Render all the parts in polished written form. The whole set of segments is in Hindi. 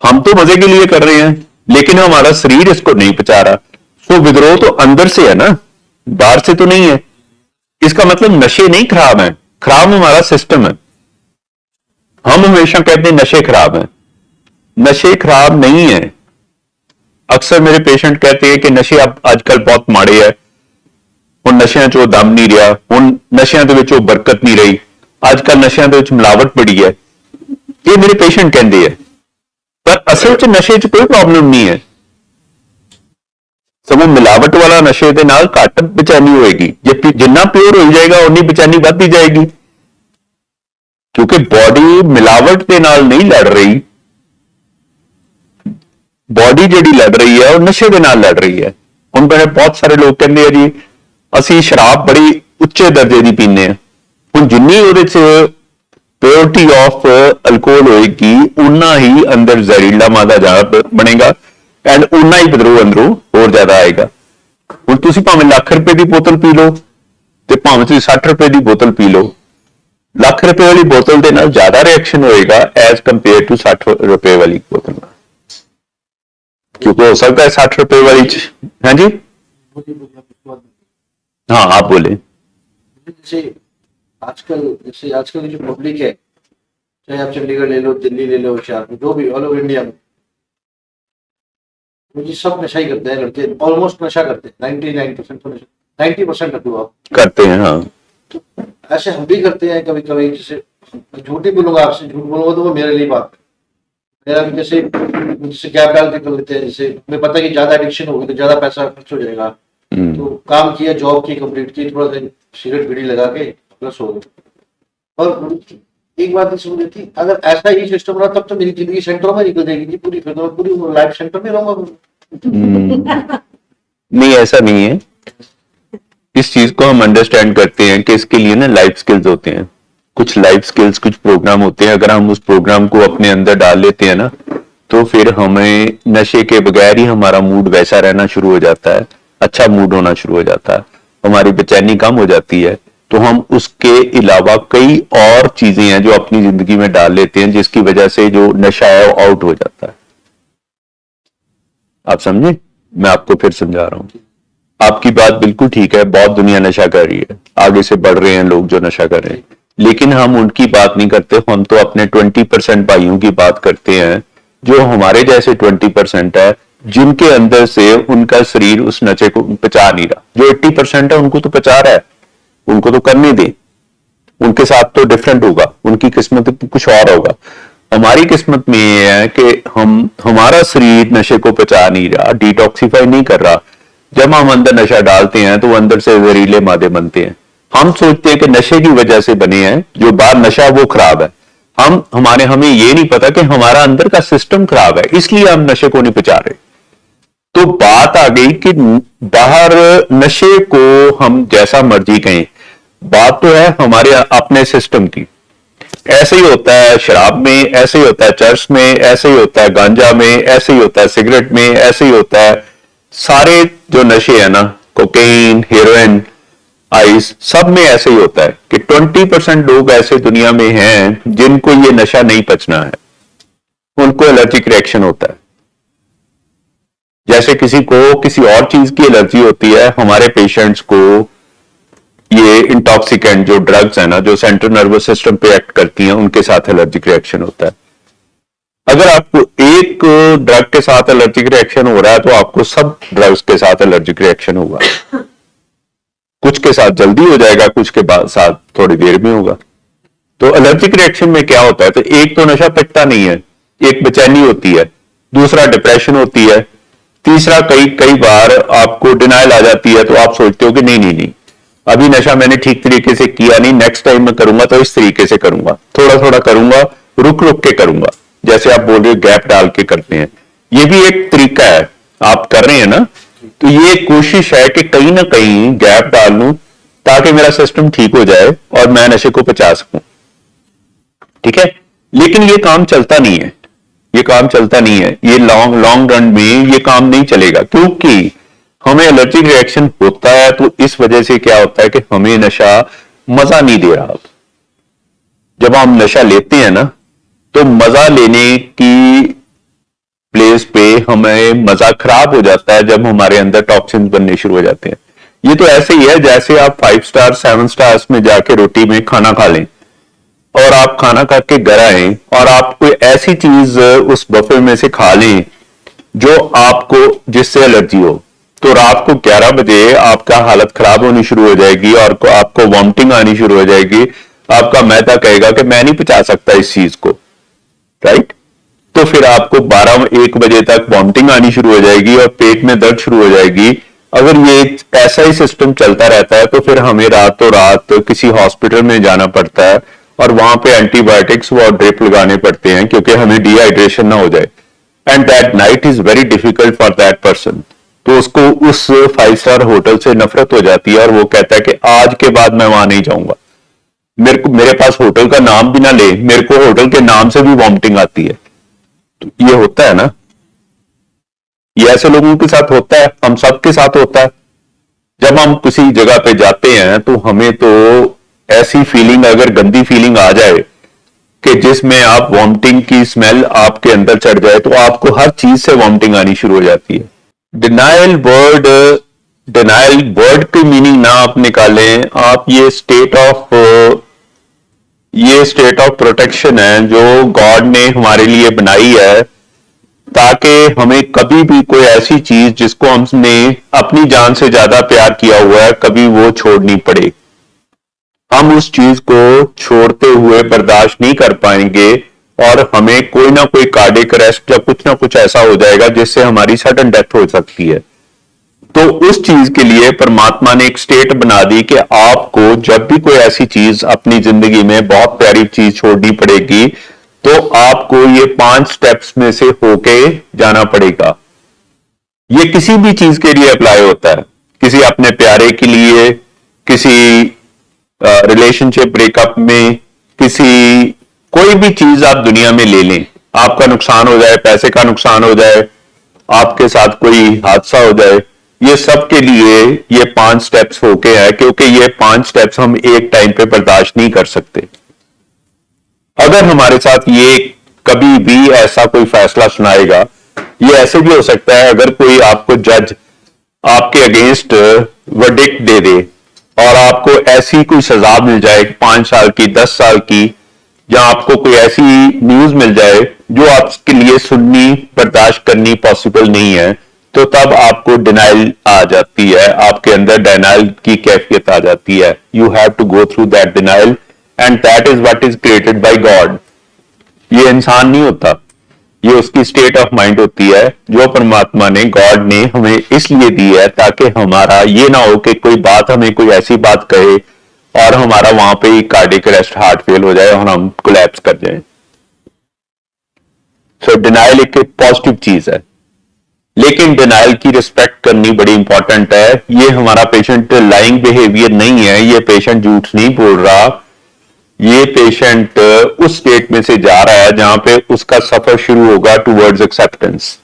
हम तो मजे के लिए कर रहे हैं, लेकिन हमारा शरीर इसको नहीं पचा रहा। तो विद्रोह तो अंदर से है ना, बाहर से तो नहीं है। इसका मतलब नशे नहीं खराब है, खराब हमारा सिस्टम है। हम हमेशा कहते हैं नशे खराब हैं, नशे खराब नहीं है। अक्सर मेरे पेशेंट कहते हैं कि नशे अब आजकल बहुत माड़े है, ਹੁਣ ਨਸ਼ਿਆਂ ਚੋਂ ਦਮ ਨਹੀਂ ਰਿਹਾ, ਹੁਣ ਨਸ਼ਿਆਂ ਦੇ ਵਿੱਚ ਉਹ ਬਰਕਤ ਨਹੀਂ ਰਹੀ, ਅੱਜ ਕੱਲ ਨਸ਼ਿਆਂ ਦੇ ਵਿੱਚ ਮਿਲਾਵਟ ਬੜੀ ਹੈ। ਇਹ ਮੇਰੇ ਪੇਸ਼ੈਂਟ ਕਹਿੰਦੇ ਆ, ਪਰ ਅਸਲ 'ਚ ਨਸ਼ੇ 'ਚ ਕੋਈ ਪ੍ਰੋਬਲਮ ਨਹੀਂ ਹੈ। ਸਗੋਂ ਮਿਲਾਵਟ ਵਾਲਾ ਨਸ਼ੇ ਦੇ ਨਾਲ ਘੱਟ ਬੇਚੈਨੀ ਹੋਏਗੀ, ਜੇ ਜਿੰਨਾ ਪਿਓਰ ਹੋ ਜਾਏਗਾ ਉਨੀ ਬੇਚੈਨੀ ਵੱਧਦੀ ਜਾਏਗੀ, ਕਿਉਂਕਿ ਬੋਡੀ ਮਿਲਾਵਟ ਦੇ ਨਾਲ ਨਹੀਂ ਲੜ ਰਹੀ। ਬੋਡੀ ਜਿਹੜੀ ਲੜ ਰਹੀ ਹੈ ਉਹ ਨਸ਼ੇ ਦੇ ਨਾਲ ਲੜ ਰਹੀ ਹੈ। ਹੁਣ ਮੇਰੇ ਬਹੁਤ ਸਾਰੇ ਲੋਕ ਕਹਿੰਦੇ ਆ ਜੀ ਅਸੀਂ ਸ਼ਰਾਬ ਬੜੀ ਉੱਚੇ ਦਰਜੇ ਦੀ ਪੀਂਦੇ ਆ। ਹੁਣ ਜਿੰਨੀ ਉਹਦੇ 'ਚ ਪਿਓਰਿਟੀ ਆਫ ਅਲਕੋਹਲ ਹੋਏਗੀ ਉਨਾ ਹੀ ਅੰਦਰ ਜ਼ਹਿਰੀਲਾ ਮਾਦਾ ਜ਼ਿਆਦਾ ਬਣੇਗਾ ਐਂਡ ਉਨਾ ਹੀ ਵਿਦਰੋਹ ਅੰਦਰੋਂ ਹੋਰ ਜ਼ਿਆਦਾ ਆਏਗਾ। ਹੁਣ ਤੁਸੀਂ ਭਾਵੇਂ ਲੱਖ ਰੁਪਏ ਦੀ ਬੋਤਲ ਪੀ ਲਓ ਤੇ ਭਾਵੇਂ ਤੁਸੀਂ 60 ਰੁਪਏ ਦੀ ਬੋਤਲ ਪੀ ਲਓ, ਲੱਖ ਰੁਪਏ ਵਾਲੀ ਬੋਤਲ ਦੇ ਨਾਲ ਜ਼ਿਆਦਾ ਰਿਐਕਸ਼ਨ ਹੋਏਗਾ ਐਜ਼ ਕੰਪੇਅਰ टू 60 रुपए वाली बोतल में, क्योंकि हो सकता है 60 रुपए वाली। हाँ जी, हाँ आप बोले। जैसे आजकल की जो पब्लिक है, चाहे आप चंडीगढ़ ले लो, दिल्ली ले लो, हुशियारपुर, जो भी ऑल ओवर इंडिया में, मुझे सब नशा ही करते हैं। लड़के ऑलमोस्ट नशा करते हैं, 99% तो नशा, 90% रखो आप करते हैं। हाँ, तो ऐसे हम भी करते हैं कभी कभी। जैसे झूठ ही बोलूंगा, आपसे झूठ बोलूंगा तो वो मेरे लिए बात है। मेरा भी जैसे गैप डाल के कर लेते हैं। जैसे हमें पता है कि ज्यादा एडिक्शन होगी तो ज्यादा पैसा खर्च हो जाएगा, तो काम किया, जॉब की कंप्लीट की, थोड़ा सा सिगरेट बीड़ी लगा के अपना सो गए। और एक बात नहीं समझ थी, अगर ऐसा ही सिस्टम रहा तब तो मेरी जिंदगी सेंटरों में निकल जाएगी जी पूरी, फिर तो मैं पूरी लाइफ सेंटर में रहूंगा। नहीं ऐसा नहीं है। इस चीज को हम अंडरस्टैंड करते हैं कि इसके लिए ना लाइफ स्किल्स होते हैं, कुछ लाइफ स्किल्स, कुछ प्रोग्राम होते हैं। अगर हम उस प्रोग्राम को अपने अंदर डाल लेते हैं ना, तो फिर हमें नशे के बगैर ही हमारा मूड वैसा रहना शुरू हो जाता है, अच्छा मूड होना शुरू हो जाता है, हमारी बेचैनी कम हो जाती है। तो हम उसके अलावा कई और चीजें हैं जो अपनी जिंदगी में डाल लेते हैं, जिसकी वजह से जो नशा है वो आउट हो जाता है। आप समझे? मैं आपको फिर समझा रहा हूं। आपकी बात बिल्कुल ठीक है, बहुत दुनिया नशा कर रही है, आगे से बढ़ रहे हैं लोग जो नशा कर रहे हैं, लेकिन हम उनकी बात नहीं करते। हम तो अपने 20% भाइयों की बात करते हैं जो हमारे जैसे 20% है, जिनके अंदर से उनका शरीर उस नशे को पचा नहीं रहा। जो 80% है उनको तो पचा रहा है, उनको तो करने दें, उनके साथ तो डिफरेंट होगा, उनकी किस्मत कुछ और होगा। हमारी किस्मत में ये है कि हमारा शरीर नशे को पचा नहीं रहा, डिटॉक्सिफाई नहीं कर रहा। जब हम अंदर नशा डालते हैं तो अंदर से जहरीले मादे बनते हैं। हम सोचते हैं कि नशे की वजह से बने हैं, जो बाहर नशा वो खराब है। हमें ये नहीं पता कि हमारा अंदर का सिस्टम खराब है, इसलिए हम नशे को नहीं पचा रहे। तो बात आ गई कि बाहर नशे को हम जैसा मर्जी कहें, बात तो है हमारे अपने सिस्टम की। ऐसे ही होता है शराब में, ऐसे ही होता है चर्च में, ऐसे ही होता है गांजा में, ऐसे ही होता है सिगरेट में, ऐसे ही होता है सारे जो नशे है ना, कोकेन, हेरोइन, आइस, सब में ऐसे ही होता है कि 20% लोग ऐसे दुनिया में हैं जिनको ये नशा नहीं पचना है, उनको एलर्जिक रिएक्शन होता है। जैसे किसी को किसी और चीज की एलर्जी होती है, हमारे पेशेंट्स को ये इंटॉक्सिकेंट जो ड्रग्स है ना, जो सेंट्रल नर्वस सिस्टम पे एक्ट करती हैं, उनके साथ एलर्जिक रिएक्शन होता है। अगर आपको एक ड्रग के साथ एलर्जिक रिएक्शन हो रहा है तो आपको सब ड्रग्स के साथ एलर्जिक रिएक्शन होगा। कुछ के साथ जल्दी हो जाएगा, कुछ के साथ थोड़ी देर में होगा। तो एलर्जिक रिएक्शन में क्या होता है, तो एक तो नशा पचता नहीं है, एक बेचैनी होती है, दूसरा डिप्रेशन होती है, तीसरा कई बार आपको डिनाइल आ जाती है। तो आप सोचते हो कि नहीं, अभी नशा मैंने ठीक तरीके से किया नहीं, नेक्स्ट टाइम मैं करूंगा तो इस तरीके से करूंगा, थोड़ा थोड़ा करूंगा, रुक रुक के करूंगा। जैसे आप बोल रहे हो गैप डाल के करते हैं, ये भी एक तरीका है, आप कर रहे हैं ना। तो ये कोशिश है कि कहीं ना कहीं गैप डाल लूं ताकि मेरा सिस्टम ठीक हो जाए और मैं नशे को पचा सकूं। ठीक है, लेकिन ये काम चलता नहीं है, ये काम चलता नहीं है, ये लॉन्ग रन में ये काम नहीं चलेगा, क्योंकि हमें एलर्जिक रिएक्शन होता है। तो इस वजह से क्या होता है कि हमें नशा मजा नहीं दे रहा। जब हम नशा लेते हैं ना, तो मजा लेने की फेज पे हमें मजा खराब हो जाता है जब हमारे अंदर टॉक्सिन्स बनने शुरू हो जाते हैं। ये तो ऐसे ही है जैसे आप 5 स्टार 7 स्टार्स में जाके रोटी में खाना खा लें और आप खाना खा के घर आए और आप कोई ऐसी चीज उस बफे में से खा लें जो आपको जिससे एलर्जी हो, तो रात को 11 बजे आपका हालत खराब होनी शुरू हो जाएगी और आपको वॉमिटिंग आनी शुरू हो जाएगी। आपका मैदा कहेगा कि मैं नहीं पचा सकता इस चीज को, राइट? तो फिर आपको 12-1 बजे तक वॉमिटिंग आनी शुरू हो जाएगी और पेट में दर्द शुरू हो जाएगी। अगर ये ऐसा ही सिस्टम चलता रहता है तो फिर हमें रातों रात किसी हॉस्पिटल में जाना पड़ता है और वहां पे एंटीबायोटिक्स और ड्रिप लगाने पड़ते हैं क्योंकि हमें डिहाइड्रेशन ना हो जाए। And that night is very difficult for that person. तो उसको उस 5 स्टार होटल से नफरत हो जाती है और वो कहता है कि आज के बाद मैं वहां नहीं जाऊंगा। मेरे पास होटल का नाम भी ना ले, मेरे को होटल के नाम से भी वॉमिटिंग आती है। तो ये होता है ना, ये ऐसे लोगों के साथ होता है, हम सबके साथ होता है। जब हम किसी जगह पे जाते हैं तो हमें तो ऐसी फीलिंग, अगर गंदी फीलिंग आ जाए कि जिसमें आप वॉमिटिंग की स्मेल आपके अंदर चढ़ जाए तो आपको हर चीज से वॉमिटिंग आनी शुरू हो जाती है। डिनायल वर्ड की मीनिंग ना आप निकालें, आप ये स्टेट ऑफ प्रोटेक्शन है जो गॉड ने हमारे लिए बनाई है ताकि हमें कभी भी कोई ऐसी चीज जिसको हमने अपनी जान से ज्यादा प्यार किया हुआ है कभी वो छोड़नी पड़े। हम उस चीज को छोड़ते हुए बर्दाश्त नहीं कर पाएंगे और हमें कोई ना कोई कार्डियक अरेस्ट या कुछ ना कुछ ऐसा हो जाएगा जिससे हमारी सडन डेथ हो सकती है। तो उस चीज के लिए परमात्मा ने एक स्टेट बना दी कि आपको जब भी कोई ऐसी चीज अपनी जिंदगी में बहुत प्यारी चीज छोड़नी पड़ेगी तो आपको ये 5 स्टेप्स में से होके जाना पड़ेगा। ये किसी भी चीज के लिए अप्लाई होता है, किसी अपने प्यारे के लिए, किसी रिलेशनशिप ब्रेकअप में, किसी कोई भी चीज आप दुनिया में ले लें, आपका नुकसान हो जाए, पैसे का नुकसान हो जाए, आपके साथ कोई हादसा हो जाए, ये सब के लिए ये 5 स्टेप्स होके है क्योंकि ये 5 स्टेप्स हम एक टाइम पे बर्दाश्त नहीं कर सकते। अगर हमारे साथ ये कभी भी ऐसा कोई फैसला सुनाएगा, ये ऐसे भी हो सकता है अगर कोई आपको जज आपके अगेंस्ट वर्डिक्ट दे दे और आपको ऐसी कोई सजा मिल जाए 5 साल की, 10 साल की, या आपको कोई ऐसी न्यूज मिल जाए जो आपके लिए सुननी बर्दाश्त करनी पॉसिबल नहीं है, तो तब आपको डिनाइल आ जाती है, आपके अंदर डिनाइल की कैफियत आ जाती है। You have to go through that denial and that is what is created by God. ये इंसान नहीं होता, ये उसकी स्टेट ऑफ माइंड होती है जो परमात्मा ने, गॉड ने हमें इसलिए दी है ताकि हमारा ये ना हो कि कोई बात, हमें कोई ऐसी बात कहे और हमारा वहां पे ही कार्डियक अरेस्ट, हार्ट फेल हो जाए और हम कोलैप्स कर जाए। सो डिनाइल एक पॉजिटिव चीज है, लेकिन डिनाइल की रिस्पेक्ट करनी बड़ी इंपॉर्टेंट है। ये हमारा पेशेंट लाइंग बिहेवियर नहीं है, ये पेशेंट झूठ नहीं बोल रहा, ये पेशेंट उस स्टेट में से जा रहा है जहां पे उसका सफर शुरू होगा टुवर्ड्स एक्सेप्टेंस।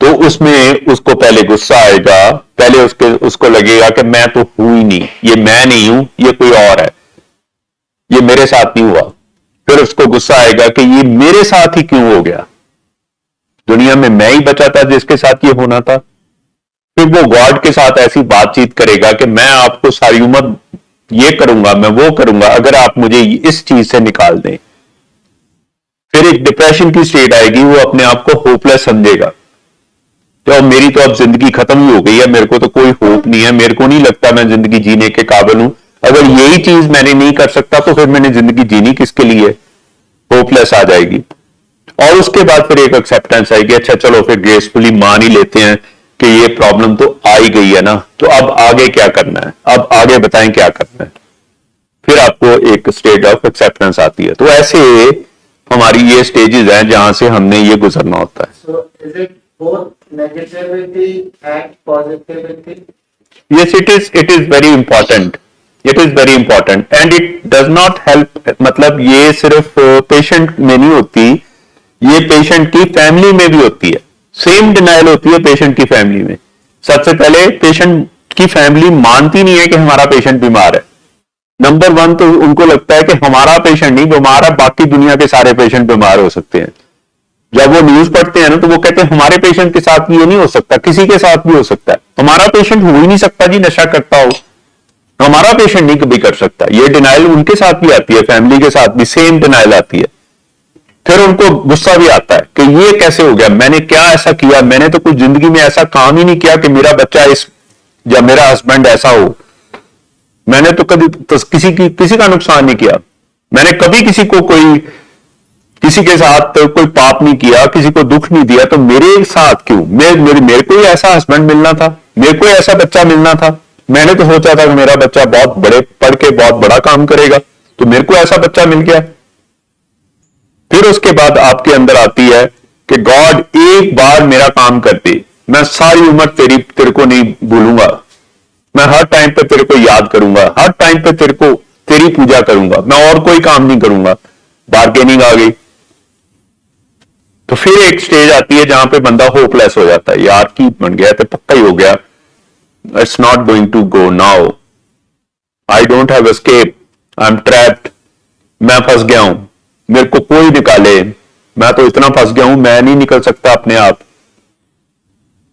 तो उसमें उसको पहले गुस्सा आएगा, पहले उसको लगेगा कि मैं तो हूं ही नहीं, ये मैं नहीं हूं, ये कोई और है, ये मेरे साथ नहीं हुआ। फिर उसको गुस्सा आएगा कि ये मेरे साथ ही क्यों हो गया, दुनिया में मैं ही बचा था जिसके साथ ये होना था। फिर वो गॉड के साथ ऐसी बातचीत करेगा कि मैं आपको सारी उम्र ये करूंगा, मैं वो करूंगा अगर आप मुझे इस चीज से निकाल दें। फिर एक डिप्रेशन की स्टेट आएगी, वो अपने आप को होपलेस समझेगा, तो मेरी तो अब जिंदगी खत्म ही हो गई है, मेरे को तो कोई होप नहीं है, मेरे को नहीं लगता मैं जिंदगी जीने के काबिल हूं। अगर यही चीज मैंने नहीं कर सकता तो फिर मैंने जिंदगी जीनी किसके लिए, होपलेस आ जाएगी। और उसके बाद फिर एक एक्सेप्टेंस आएगी, अच्छा चलो फिर ग्रेसफुली मान ही लेते हैं कि ये प्रॉब्लम तो आ ही गई है ना, तो अब आगे क्या करना है, अब आगे बताएं क्या करना है। फिर आपको एक स्टेट ऑफ एक्सेप्टेंस आती है। तो ऐसे हमारी ये स्टेजेस हैं जहां से हमने ये गुजरना होता है। So is it both negativity and positivity? Yes, it is very important. It is very important and it does not help. मतलब ये सिर्फ पेशेंट में नहीं होती, ये पेशेंट की फैमिली में भी होती है। सेम डिनाइल होती है पेशेंट की फैमिली में। सबसे पहले पेशेंट की फैमिली मानती नहीं है कि हमारा पेशेंट बीमार है। नंबर 1 तो उनको लगता है कि हमारा पेशेंट नहीं बीमार है, बाकी दुनिया के सारे पेशेंट बीमार हो सकते हैं। जब वो न्यूज पढ़ते हैं ना तो वो कहते हैं हमारे पेशेंट के साथ ये नहीं हो सकता, किसी के साथ भी हो सकता है। हमारा पेशेंट हो ही नहीं सकता जी नशा करता हो, हमारा पेशेंट नहीं कभी कर सकता। ये डिनाइल उनके साथ भी आती है, फैमिली के साथ भी सेम डिनाइल आती है। फिर उनको गुस्सा भी आता है कि ये कैसे हो गया, मैंने क्या ऐसा किया, मैंने तो कुछ जिंदगी में ऐसा काम ही नहीं किया कि मेरा बच्चा इस या मेरा हस्बैंड ऐसा हो। मैंने तो कभी किसी का नुकसान नहीं किया, मैंने कभी किसी के साथ कोई पाप नहीं किया, किसी को दुख नहीं दिया, तो मेरे साथ क्यों, मेरे को ही ऐसा हस्बैंड मिलना था, मेरे को ऐसा बच्चा मिलना था। मैंने तो सोचा था कि मेरा बच्चा बहुत बड़े पढ़ के बहुत बड़ा काम करेगा, तो मेरे को ऐसा बच्चा मिल गया। फिर उसके बाद आपके अंदर आती है कि गॉड एक बार मेरा काम कर दे, मैं सारी उम्र तेरे को नहीं भूलूंगा, मैं हर टाइम पे तेरे को याद करूंगा, हर टाइम पे तेरी पूजा करूंगा, मैं और कोई काम नहीं करूंगा। बार्गेनिंग आ गई। तो फिर एक स्टेज आती है जहां पे बंदा होपलेस हो जाता है, यार की बन गया तो पक्का ही हो गया, it's not going to go now, I don't have escape, I am trapped, मैं फंस गया हूं, मेरे को कोई निकाले, मैं तो इतना फंस गया हूं, मैं नहीं निकल सकता अपने आप,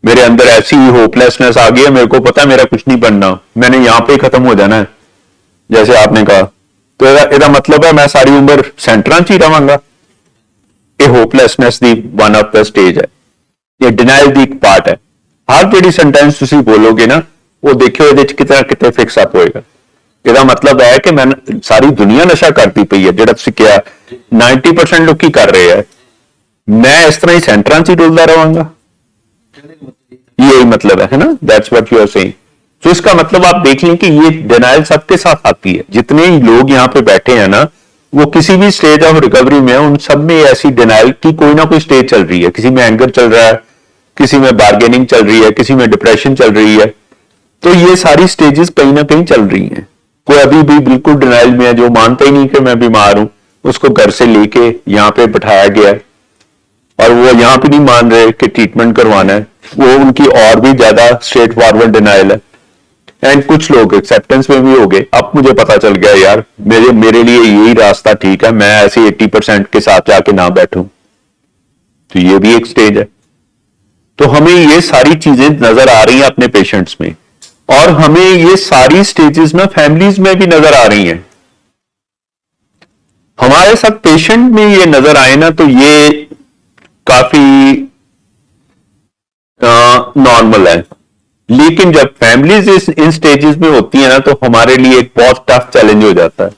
मेरे अंदर ऐसी होपलेसनेस आ गई है, मेरे को पता है मेरा कुछ नहीं बनना, मैंने यहां पे ही खत्म हो जाना है, जैसे आपने कहा। तो ਇਹਦਾ मतलब है मैं सारी उम्र सेंटरां च ही रहांगा। ये hopelessness the one of the stage है, ये डिनाइल दी एक पार्ट है। हर ਜਿਹੜੀ सेंटेंस ਤੁਸੀਂ बोलोगे ना वो देखियो ਇਹਦੇ ਚ ਕਿਤੇ ਨਾ ਕਿਤੇ ਫਿਕਸ ਅਪ ਹੋਏਗਾ। ਇਹਦਾ मतलब है कि मैं सारी दुनिया नशा करती पई है, ਜਿਹੜਾ ਤੁਸੀਂ ਕਿਹਾ 90% ਲੋਕੀ कर रहे हैं, मैं इस तरह ही सेंटरां च ही डुलदा रहांगा, यही मतलब है ना, that's what you are saying. तो इसका मतलब आप देख लें कि ये डिनाइल सबके साथ आती है, जितने ही लोग यहाँ पे बैठे हैं ना वो किसी भी स्टेज ऑफ रिकवरी में, उन सब में ऐसी डिनाइल की कोई ना कोई स्टेज चल रही है। किसी में एंगर चल रहा है, किसी में बार्गेनिंग चल रही है, किसी में डिप्रेशन चल रही है। तो ये सारी स्टेजेस कहीं ना कहीं चल रही हैं। कोई अभी भी बिल्कुल डिनाइल में है, जो मानता ही नहीं कि मैं बीमार हूं, उसको घर से लेके यहाँ पे बिठाया गया है और वो यहाँ पे नहीं मान रहे कि ट्रीटमेंट करवाना है, वो उनकी और भी ज्यादा स्ट्रेट फॉरवर्ड डिनाइल है। एंड कुछ लोग एक्सेप्टेंस में भी हो गए, अब मुझे पता चल गया यार मेरे लिए यही रास्ता ठीक है, मैं ऐसे 80% के साथ जाके ना बैठूं। तो ये भी एक स्टेज है। तो हमें ये सारी चीजें नजर आ रही हैं अपने पेशेंट्स में, और हमें ये सारी स्टेजेस ना फैमिलीज में भी नजर आ रही हैं। हमारे साथ पेशेंट में ये नजर आए ना तो ये काफी नॉर्मल है, लेकिन जब फैमिलीज इन स्टेजेस में होती है ना तो हमारे लिए एक बहुत टफ चैलेंज हो जाता है,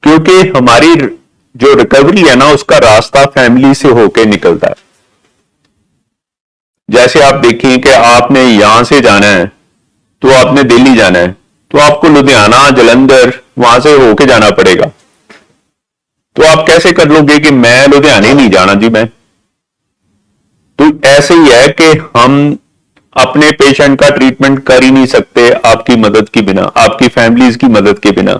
क्योंकि हमारी जो रिकवरी है ना उसका रास्ता फैमिली से होके निकलता है। जैसे आप देखें कि आपने यहां से जाना है तो आपने दिल्ली जाना है, तो आपको लुधियाना जलंधर वहां से होके जाना पड़ेगा। तो आप कैसे कर लोगे कि मैं लुधियाने नहीं जाना जी मैं। तो ऐसे ही है कि हम अपने पेशेंट का ट्रीटमेंट कर ही नहीं सकते आपकी मदद के बिना, आपकी फैमिलीज की मदद के बिना।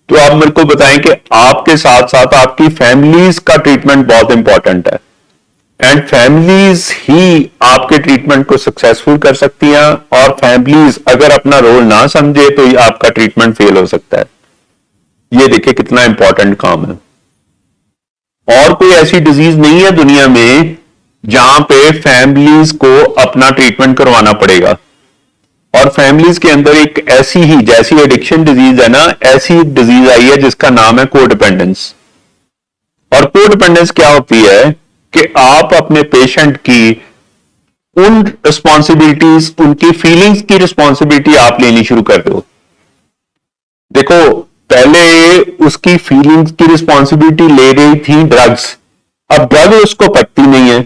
तो आप मेरे को बताएं कि आपके साथ साथ आपकी फैमिलीज का ट्रीटमेंट बहुत इंपॉर्टेंट है, एंड फैमिलीज ही आपके ट्रीटमेंट को सक्सेसफुल कर सकती हैं, और फैमिलीज अगर अपना रोल ना समझे तो आपका ट्रीटमेंट फेल हो सकता है। ये देखिए कितना इंपॉर्टेंट काम है। और कोई ऐसी डिजीज नहीं है दुनिया में जहां पे फैमिलीज को अपना ट्रीटमेंट करवाना पड़ेगा। और फैमिलीज के अंदर एक ऐसी ही, जैसी एडिक्शन डिजीज है ना, ऐसी डिजीज आई है जिसका नाम है कोडिपेंडेंस। और कोडिपेंडेंस क्या होती है कि आप अपने पेशेंट की उन रिस्पॉन्सिबिलिटीज, उनकी फीलिंग्स की रिस्पॉन्सिबिलिटी आप लेनी शुरू कर दो। देखो पहले उसकी फीलिंग्स की रिस्पॉन्सिबिलिटी ले रही थी ड्रग्स, अब ड्रग उसको पटती नहीं है,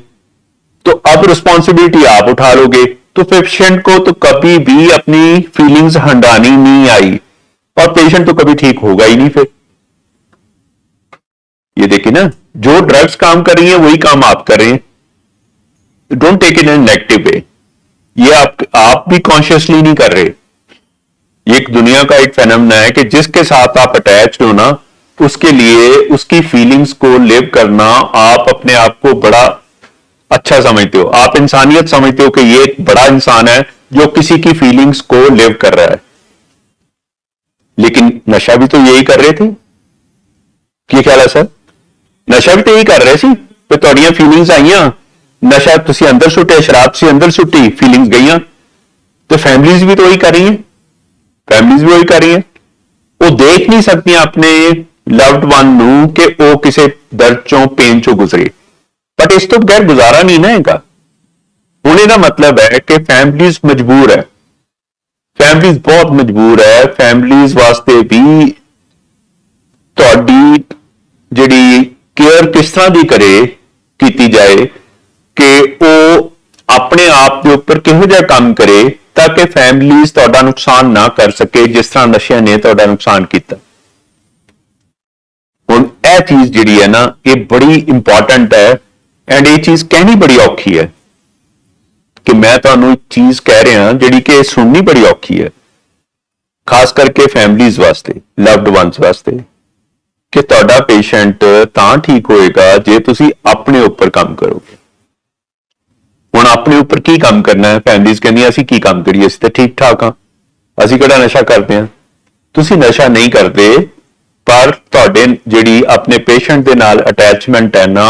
तो अब रिस्पॉन्सिबिलिटी आप उठा लोगे। तो पेशेंट को तो कभी भी अपनी फीलिंग्स हंडानी नहीं आई, और पेशेंट तो कभी ठीक होगा ही नहीं। फिर ये देखिए ना, जो ड्रग्स काम कर रही है वही काम आप कर रहे हैं। Don't take it in negative way, ये आप भी कॉन्शियसली नहीं कर रहे। ये एक दुनिया का एक फेनोमेना है कि जिसके साथ आप अटैच हो ना, उसके लिए उसकी फीलिंग्स को लिव करना आप अपने आप को बड़ा अच्छा समझते हो, आप इंसानियत समझते हो कि ये एक बड़ा इंसान है जो किसी की फीलिंग्स को लिव कर रहा है। लेकिन नशा भी तो यही कर रहे थे। क्या ख्याल है सर? नशा भी तो यही कर रहे थे, ਤੇ ਤੁਹਾਡੀਆਂ ਫੀਲਿੰਗਸ ਆਈਆਂ, ਨਸ਼ਾ ਤੁਸੀਂ ਅੰਦਰ ਸੁੱਟਿਆ, ਸ਼ਰਾਬ ਤੁਸੀਂ ਅੰਦਰ ਸੁੱਟੀ, ਫੀਲਿੰਗਸ ਗਈਆਂ, ਤੇ ਫੈਮਿਲੀਜ਼ ਵੀ ਤਾਂ ਉਹੀ ਕਰ ਰਹੀਆਂ, ਫੈਮਿਲੀਜ਼ ਵੀ ਉਹੀ ਕਰ ਰਹੀਆਂ। ਉਹ ਦੇਖ ਨਹੀਂ ਸਕਦੀਆਂ ਆਪਣੇ ਲਵਡ ਵਨ ਨੂੰ ਕਿ ਉਹ ਕਿਸੇ ਦਰਦ ਚੋਂ, ਪੇਨ ਚੋਂ ਗੁਜ਼ਰੇ, ਬਟ ਇਸ ਤੋਂ ਬਗੈਰ ਗੁਜ਼ਾਰਾ ਨਹੀਂ ਨਾ ਹੈਗਾ। ਹੁਣ ਇਹਦਾ ਮਤਲਬ ਹੈ ਕਿ ਫੈਮਿਲੀਜ਼ ਮਜਬੂਰ ਹੈ, ਫੈਮਿਲੀਜ਼ ਬਹੁਤ ਮਜਬੂਰ ਹੈ। ਫੈਮਿਲੀਜ਼ ਵਾਸਤੇ ਵੀ ਤੁਹਾਡੀ ਜਿਹੜੀ ਕੇਅਰ ਕਿਸ ਤਰ੍ਹਾਂ ਦੀ ਕੀਤੀ ਜਾਏ ਕਿ ਉਹ ਆਪਣੇ ਆਪ ਦੇ ਉੱਪਰ ਕਿਹੋ ਜਿਹਾ ਕੰਮ ਕਰੇ ਤਾਂ ਕਿ ਫੈਮਿਲੀਜ਼ ਤੁਹਾਡਾ ਨੁਕਸਾਨ ਨਾ ਕਰ ਸਕੇ, ਜਿਸ ਤਰ੍ਹਾਂ ਨਸ਼ਿਆਂ ਨੇ ਤੁਹਾਡਾ ਨੁਕਸਾਨ ਕੀਤਾ। ਹੁਣ ਇਹ ਚੀਜ਼ ਜਿਹੜੀ ਹੈ ਨਾ, ਇਹ ਬੜੀ ਇੰਪੋਰਟੈਂਟ ਹੈ, ਐਂਡ ਇਹ ਚੀਜ਼ ਕਹਿਣੀ ਬੜੀ ਔਖੀ ਹੈ ਕਿ ਮੈਂ ਤੁਹਾਨੂੰ ਇੱਕ ਚੀਜ਼ ਕਹਿ ਰਿਹਾ ਜਿਹੜੀ ਕਿ ਸੁਣਨੀ ਬੜੀ ਔਖੀ ਹੈ, ਖਾਸ ਕਰਕੇ ਫੈਮਿਲੀਜ਼ ਵਾਸਤੇ, ਲਵਡ ਵਨਸ ਵਾਸਤੇ, ਕਿ ਤੁਹਾਡਾ ਪੇਸ਼ੈਂਟ ਤਾਂ ਠੀਕ ਹੋਏਗਾ ਜੇ ਤੁਸੀਂ ਆਪਣੇ ਉੱਪਰ ਕੰਮ ਕਰੋਗੇ। ਹੁਣ ਆਪਣੇ ਉੱਪਰ ਕੀ ਕੰਮ ਕਰਨਾ ਹੈ? ਫੈਮਿਲੀਜ਼ ਕਹਿੰਦੀਆਂ ਅਸੀਂ ਕੀ ਕੰਮ ਕਰੀਏ, ਅਸੀਂ ਤਾਂ ਠੀਕ ਠਾਕ ਹਾਂ, ਅਸੀਂ ਕਿਹੜਾ ਨਸ਼ਾ ਕਰਦੇ ਹਾਂ। ਤੁਸੀਂ ਨਸ਼ਾ ਨਹੀਂ ਕਰਦੇ, ਪਰ ਤੁਹਾਡੇ ਜਿਹੜੀ ਆਪਣੇ ਪੇਸ਼ੈਂਟ ਦੇ ਨਾਲ ਅਟੈਚਮੈਂਟ ਹੈ ਨਾ,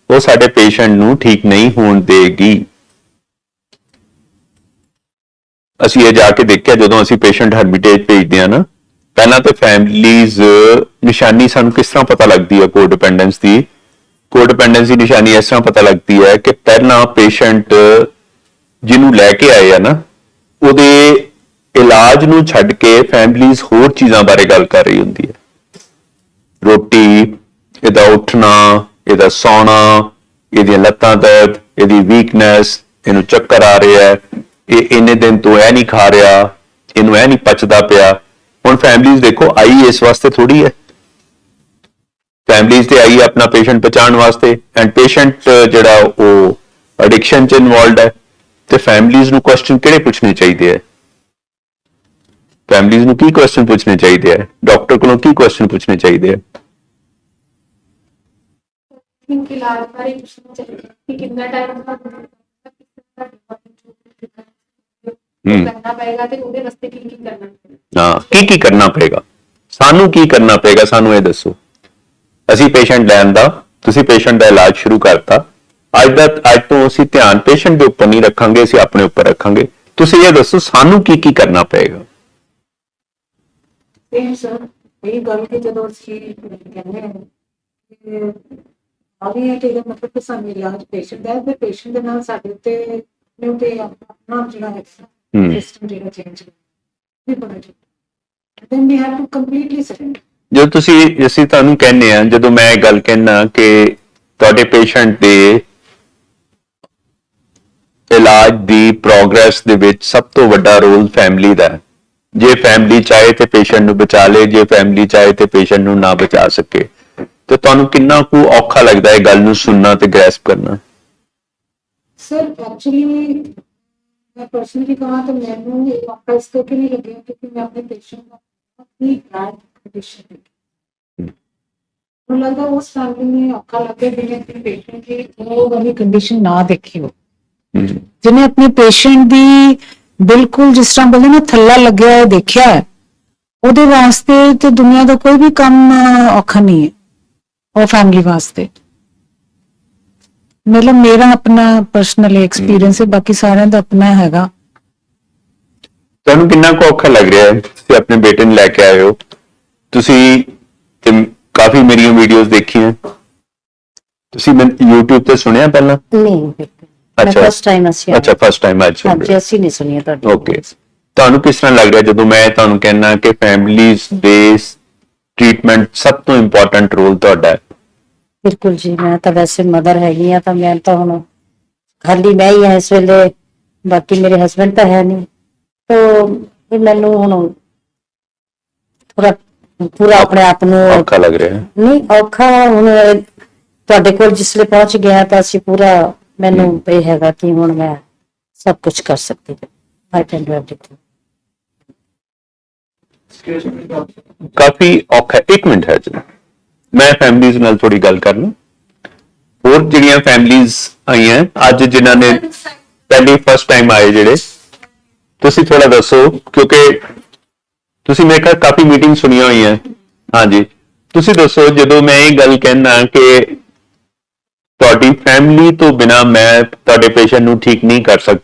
ਉਹ ਸਾਡੇ ਪੇਸ਼ੈਂਟ ਨੂੰ ਠੀਕ ਨਹੀਂ ਹੋਣ ਦੇਗੀ। ਅਸੀਂ ਇਹ ਜਾ ਕੇ ਦੇਖਿਆ, ਜਦੋਂ ਅਸੀਂ ਪੇਸ਼ੈਂਟ ਹਰਮਿਟੇਜ ਭੇਜਦੇ ਹਾਂ ਨਾ, ਪਹਿਲਾਂ ਤਾਂ ਫੈਮਿਲੀਜ਼ ਨਿਸ਼ਾਨੀ ਸਾਨੂੰ ਕਿਸ ਤਰ੍ਹਾਂ ਪਤਾ ਲੱਗਦੀ ਹੈ ਕੋਡਿਪੈਂਡੈਂਸ ਦੀ? ਕੋਡਿਪੈਂਡੈਂਸ ਦੀ ਨਿਸ਼ਾਨੀ ਇਸ ਤਰ੍ਹਾਂ ਪਤਾ ਲੱਗਦੀ ਹੈ ਕਿ ਪਹਿਲਾਂ ਪੇਸ਼ੈਂਟ ਜਿਹਨੂੰ ਲੈ ਕੇ ਆਏ ਆ ਨਾ, ਉਹਦੇ ਇਲਾਜ ਨੂੰ ਛੱਡ ਕੇ ਫੈਮਿਲੀਜ਼ ਹੋਰ ਚੀਜ਼ਾਂ ਬਾਰੇ ਗੱਲ ਕਰ ਰਹੀ ਹੁੰਦੀ ਹੈ। ਰੋਟੀ, ਇਹਦਾ ਉੱਠਣਾ, ਇਹਦਾ ਸੌਣਾ, ਇਹਦੀਆਂ ਲੱਤਾਂ ਦਰਦ, ਇਹਦੀ ਵੀਕਨੈਸ, ਇਹਨੂੰ ਚੱਕਰ ਆ ਰਿਹਾ ਹੈ, ਇਹ ਇੰਨੇ ਦਿਨ ਤੋਂ ਇਹ ਨਹੀਂ ਖਾ ਰਿਹਾ, ਇਹਨੂੰ ਇਹ ਨਹੀਂ ਪਚਦਾ ਪਿਆ। ਹੁਣ ਫੈਮਿਲੀਜ਼ ਦੇਖੋ ਆਈ ਇਸ ਵਾਸਤੇ ਥੋੜੀ ਹੈ, ਫੈਮਿਲੀਜ਼ ਤੇ ਆਈ ਆਪਣਾ ਪੇਸ਼ੈਂਟ ਬਚਾਉਣ ਵਾਸਤੇ, ਐਂਡ ਪੇਸ਼ੈਂਟ ਜਿਹੜਾ ਉਹ ਐਡਿਕਸ਼ਨ ਚ ਇਨਵੋਲਡ ਹੈ। ਤੇ ਫੈਮਿਲੀਜ਼ ਨੂੰ ਕੁਐਸਚਨ ਕਿਹੜੇ ਪੁੱਛਣੇ ਚਾਹੀਦੇ ਹੈ? ਫੈਮਿਲੀਜ਼ ਨੂੰ ਕੀ ਕੁਐਸਚਨ ਪੁੱਛਣੇ ਚਾਹੀਦੇ ਹੈ? ਡਾਕਟਰ ਕੋਲੋਂ ਕੀ ਕੁਐਸਚਨ ਪੁੱਛਣੇ ਚਾਹੀਦੇ ਹੈ? इनके इलाज बारे पूछना चाहिए कि कितना टाइम करना पड़ेगा ਤੇ ਉਹਦੇ ਵਾਸਤੇ ਕੀ ਕੀ ਕਰਨਾ ਪਏਗਾ। ਹਾਂ, ਕੀ ਕਰਨਾ ਪਏਗਾ, ਸਾਨੂੰ ਕੀ ਕਰਨਾ ਪਏਗਾ, ਸਾਨੂੰ ਇਹ ਦੱਸੋ। ਅਸੀਂ ਪੇਸ਼ੈਂਟ ਲੈਣ ਦਾ, ਤੁਸੀਂ ਪੇਸ਼ੈਂਟ ਦਾ ਇਲਾਜ ਸ਼ੁਰੂ ਕਰਤਾ, ਅੱਜ ਤੋਂ ਅਸੀਂ ਧਿਆਨ ਪੇਸ਼ੈਂਟ ਦੇ ਉੱਪਰ ਨਹੀਂ ਰੱਖਾਂਗੇ, ਅਸੀਂ ਆਪਣੇ ਉੱਪਰ ਰੱਖਾਂਗੇ। ਤੁਸੀਂ ਇਹ ਦੱਸੋ ਸਾਨੂੰ ਕੀ ਕੀ ਕਰਨਾ ਪਏਗਾ। ਸੇਮ ਸਰ, ਇਹ ਗੱਲ ਕਿ ਜਦੋਂ ਅਸੀਂ ਕਹਿੰਦੇ ਹਾਂ ਕਿ ਆਵੀ ਹੈ ਕਿ ਇਹਦਾ ਮਤਲਬ ਕਿ ਸਾਨੂੰ ਇਲਾਜ ਪੇਸ਼ੈਂਟ ਦਾ ਹੈ, ਤੇ ਪੇਸ਼ੈਂਟ ਦੇ ਨਾਲ ਸਾਡੇ ਉੱਤੇ ਆਪਣਾ ਜਿਹੜਾ ਹੈ ਸਿਸਟਮ ਜਿਹੜਾ ਚੇਂਜ ਵੀ ਬੜਾ ਜ਼ਰੂਰੀ। then we have to completely surrender। ਜਦੋਂ ਅਸੀਂ ਤੁਹਾਨੂੰ ਕਹਿੰਦੇ ਆ, ਜਦੋਂ ਮੈਂ ਇਹ ਗੱਲ ਕਹਿਣਾ ਕਿ ਤੁਹਾਡੇ ਪੇਸ਼ੈਂਟ ਦੇ ਇਲਾਜ ਦੀ ਪ੍ਰੋਗਰੈਸ ਦੇ ਵਿੱਚ ਸਭ ਤੋਂ ਵੱਡਾ ਰੋਲ ਫੈਮਿਲੀ ਦਾ ਹੈ। ਜੇ ਫੈਮਿਲੀ ਚਾਹੇ ਤੇ ਪੇਸ਼ੈਂਟ ਨੂੰ ਬਚਾ ਲੇ, ਜੇ ਫੈਮਿਲੀ ਚਾਹੇ ਤੇ ਪੇਸ਼ੈਂਟ ਨੂੰ ਨਾ ਬਚਾ ਸਕੇ, ਤੇ ਤੁਹਾਨੂੰ ਕਿੰਨਾ ਕੁ ਔਖਾ ਲੱਗਦਾ ਹੈ ਗੱਲ ਨੂੰ ਸੁਣਨਾ ਤੇ ਗ੍ਰੈਸਪ ਕਰਨਾ? ਸਰ ਐਕਚੁਅਲੀ ਮੈਂ ਪਰਸਨਲੀ ਕਹਾਂ ਤਾਂ ਮੈਨੂੰ ਇਹ ਔਖਾ ਇਸ ਕਰਕੇ ਨਹੀਂ ਲੱਗਿਆ ਕਿਉਂਕਿ ਮੈਂ ਆਪਣੇ ਪੇਸ਼ੈਂਟ ਦਾ ਬਹੁਤ ਹੀ ਬੈਡ ਕੰਡੀਸ਼ਨ ਦੇਖੀ। ਮੈਨੂੰ ਲੱਗਦਾ ਉਸ ਫੈਮਿਲੀ ਨੇ ਔਖਾ ਲੱਗਿਆ ਜਿਹਨੇ ਆਪਣੇ ਪੇਸ਼ੈਂਟ ਦੀ ਉਹ ਵਾਲੀ ਕੰਡੀਸ਼ਨ ਨਾ ਦੇਖੀ ਹੋ, ਜਿਹਨੇ ਆਪਣੇ ਪੇਸ਼ੈਂਟ ਦੀ ਬਿਲਕੁਲ ਜਿਸ ਤਰ੍ਹਾਂ ਬੋਲਦੇ ਨਾ ਥੱਲਾ ਲੱਗਿਆ ਹੋਇਆ ਦੇਖਿਆ ਹੈ, ਉਹਦੇ ਵਾਸਤੇ ਤੇ ਦੁਨੀਆ ਦਾ ਕੋਈ ਵੀ ਕੰਮ ਔਖਾ ਨਹੀਂ ਹੈ ਉਹ ਫੈਮਿਲੀ ਵਾਸਤੇ। ਮਤਲਬ ਮੇਰਾ ਆਪਣਾ ਪਰਸਨਲ ਐਕਸਪੀਰੀਅੰਸ ਹੈ, ਬਾਕੀ ਸਾਰਿਆਂ ਦਾ ਆਪਣਾ ਹੈਗਾ। ਤੁਹਾਨੂੰ ਕਿੰਨਾ ਕੁ ਔਖਾ ਲੱਗ ਰਿਹਾ ਹੈ? ਤੁਸੀਂ ਆਪਣੇ ਬੇਟੇ ਨੂੰ ਲੈ ਕੇ ਆਏ ਹੋ, ਤੁਸੀਂ ਕਾਫੀ ਮੇਰੀਆਂ ਵੀਡੀਓਜ਼ ਦੇਖੀਆਂ, ਤੁਸੀਂ YouTube ਤੇ ਸੁਣਿਆ ਪਹਿਲਾਂ? ਨਹੀਂ, ਫਸਟ ਟਾਈਮ ਅਸੀਂ ਅੱਛਾ, ਫਸਟ ਟਾਈਮ ਅੱਜ ਹਾਂਜੀ, ਅਸੀਂ ਨਹੀਂ ਸੁਣੀਆਂ ਤੁਹਾਡੀ। ਓਕੇ, ਤੁਹਾਨੂੰ ਕਿਸ ਤਰ੍ਹਾਂ ਲੱਗ ਰਿਹਾ ਜਦੋਂ ਮੈਂ ਤੁਹਾਨੂੰ ਕਹਿਣਾ ਕਿ ਫੈਮਿਲੀਜ਼ ਦੇ ਟ੍ਰੀਟਮੈਂਟ ਸਭ ਤੋਂ ਇੰਪੋਰਟੈਂਟ ਰੋਲ ਤੁਹਾਡਾ ਹੈ? ਬਿਲਕੁਲ ਜੀ, ਮੈਂ ਤਾਂ ਵੈਸੇ ਮਦਰ ਹੈਗੀ ਆ, ਤਾਂ ਮੈਂ ਤਾਂ ਹੁਣ ਖਾਲੀ ਮੈਂ ਹੀ ਹਾਂ ਇਸ ਵੇਲੇ, ਬਾਕੀ ਮੇਰੇ ਹਸਬੈਂਡ ਤਾਂ ਹੈ ਨਹੀਂ, ਤਾਂ ਮੈਨੂੰ ਹੁਣ ਥੋੜਾ ਪੂਰਾ ਆਪਣੇ ਆਪ ਨੂੰ ਔਖਾ ਲੱਗ ਰਿਹਾ ਹੈ? ਨਹੀਂ ਔਖਾ, ਹੁਣ ਤੁਹਾਡੇ ਕੋਲ ਜਿਸਲੇ ਪਹੁੰਚ ਗਿਆ ਤਾਂ ਅਸੀਂ ਪੂਰਾ, ਮੈਨੂੰ ਇਹ ਹੈਗਾ ਕਿ ਹੁਣ ਮੈਂ ਸਭ ਕੁਝ ਕਰ ਸਕਦੀ ਹਾਂ। I can do everything. ਕਾਫੀ ਔਖਾ। ਇੱਕ ਮਿੰਟ ਹੈ ਜੀ, ਮੈਂ ਫੈਮਿਲੀਜ਼ ਨਾਲ ਥੋੜੀ ਗੱਲ ਕਰ ਲਵਾਂ। ਹੋਰ ਜਿਹੜੀਆਂ ਫੈਮਿਲੀਜ਼ ਆਈਆਂ ਅੱਜ, ਜਿਨ੍ਹਾਂ ਨੇ ਪਹਿਲੀ ਫਸਟ ਟਾਈਮ ਆਏ, ਜਿਹੜੇ ਤੁਸੀਂ ਥੋੜਾ ਦੱਸੋ, ਕਿਉਂਕਿ ਤੁਸੀਂ ਮੇਰੇ ਖਿਆਲ ਕਾਫੀ ਮੀਟਿੰਗ ਸੁਣੀਆਂ ਹੋਈਆਂ। ਹਾਂਜੀ, ਤੁਸੀਂ ਦੱਸੋ, ਜਦੋਂ ਮੈਂ ਇਹ ਗੱਲ ਕਹਿਣਾ ਕਿ ਤੁਹਾਡੀ ਫੈਮਿਲੀ ਤੋਂ ਬਿਨਾ ਮੈਂ ਤੁਹਾਡੇ ਪੇਸ਼ੈਂਟ ਨੂੰ ਠੀਕ ਨਹੀਂ ਕਰ ਸਕਦਾ